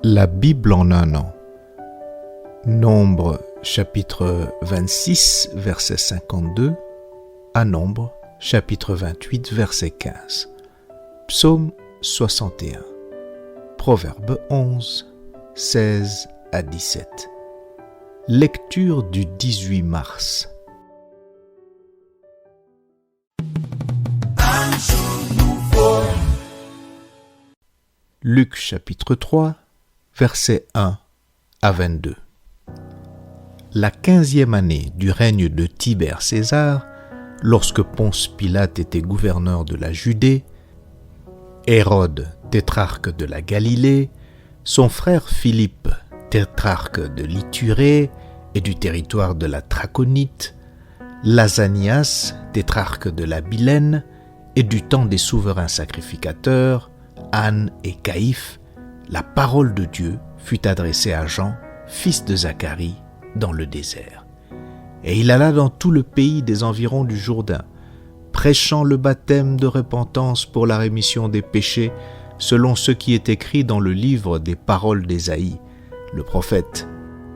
La Bible en un an. Nombre chapitre 26, verset 52 à Nombre chapitre 28, verset 15. Psaume 61. Proverbe 11, 16 à 17. Lecture du 18 mars. Luc chapitre 3, versets 1 à 22. La 15e année du règne de Tibère César, lorsque Ponce Pilate était gouverneur de la Judée, Hérode, tétrarque de la Galilée, son frère Philippe, tétrarque de l'Ithurée et du territoire de la Traconite, Lysanias, tétrarque de la Bilène et du temps des souverains sacrificateurs, Anne et Caïphe, la parole de Dieu fut adressée à Jean, fils de Zacharie, dans le désert. Et il alla dans tout le pays des environs du Jourdain, prêchant le baptême de repentance pour la rémission des péchés, selon ce qui est écrit dans le livre des paroles d'Ésaïe, le prophète.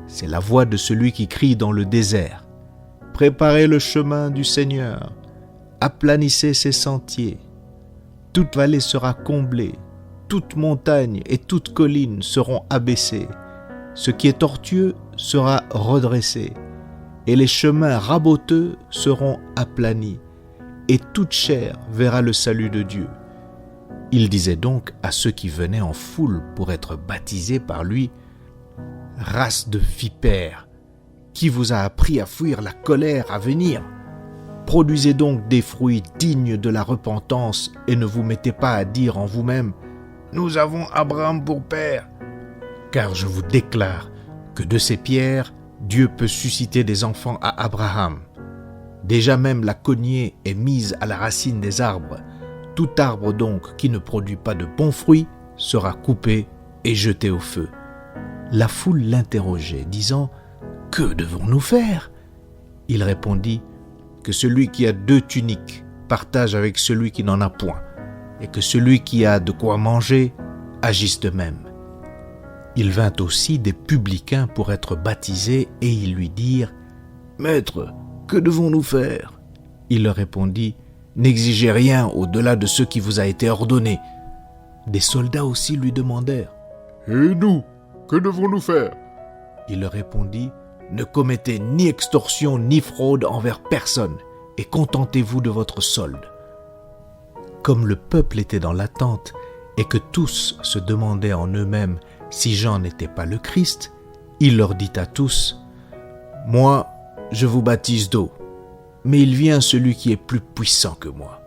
C'est la voix de celui qui crie dans le désert. Préparez le chemin du Seigneur, aplanissez ses sentiers. Toute vallée sera comblée, toute montagne et toute colline seront abaissées. Ce qui est tortueux sera redressé, et les chemins raboteux seront aplanis, et toute chair verra le salut de Dieu. Il disait donc à ceux qui venaient en foule pour être baptisés par lui, « Race de vipères, qui vous a appris à fuir la colère à venir ? Produisez donc des fruits dignes de la repentance et ne vous mettez pas à dire en vous-même, « Nous avons Abraham pour père ». Car je vous déclare que de ces pierres, Dieu peut susciter des enfants à Abraham. Déjà même la cognée est mise à la racine des arbres. Tout arbre donc qui ne produit pas de bons fruits sera coupé et jeté au feu. La foule l'interrogeait, disant « Que devons-nous faire ?» Il répondit que celui qui a 2 tuniques partage avec celui qui n'en a point, et que celui qui a de quoi manger agisse de même. Il vint aussi des publicains pour être baptisés, et ils lui dirent « Maître, que devons-nous faire ?» Il leur répondit « N'exigez rien au-delà de ce qui vous a été ordonné. » Des soldats aussi lui demandèrent « Et nous, que devons-nous faire ?» Il leur répondit « Ne commettez ni extorsion ni fraude envers personne, et contentez-vous de votre solde. » Comme le peuple était dans l'attente, et que tous se demandaient en eux-mêmes si Jean n'était pas le Christ, il leur dit à tous, « Moi, je vous baptise d'eau, mais il vient celui qui est plus puissant que moi,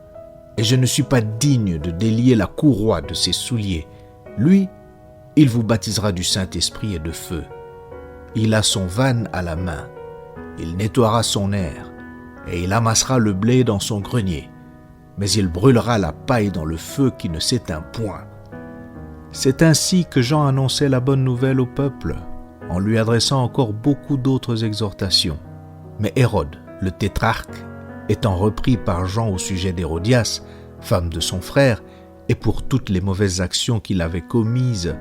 et je ne suis pas digne de délier la courroie de ses souliers. Lui, il vous baptisera du Saint-Esprit et de feu. Il a son van à la main, il nettoiera son aire, et il amassera le blé dans son grenier, mais il brûlera la paille dans le feu qui ne s'éteint point. » C'est ainsi que Jean annonçait la bonne nouvelle au peuple, en lui adressant encore beaucoup d'autres exhortations. Mais Hérode, le tétrarque, étant repris par Jean au sujet d'Hérodias, femme de son frère, et pour toutes les mauvaises actions qu'il avait commises,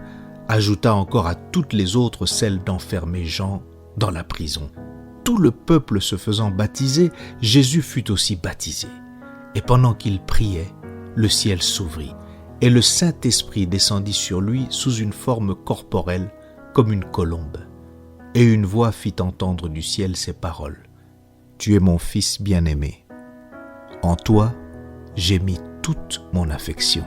ajouta encore à toutes les autres celle d'enfermer Jean dans la prison. Tout le peuple se faisant baptiser, Jésus fut aussi baptisé. Et pendant qu'il priait, le ciel s'ouvrit, et le Saint-Esprit descendit sur lui sous une forme corporelle, comme une colombe. Et une voix fit entendre du ciel ces paroles. « Tu es mon Fils bien-aimé. En toi, j'ai mis toute mon affection. »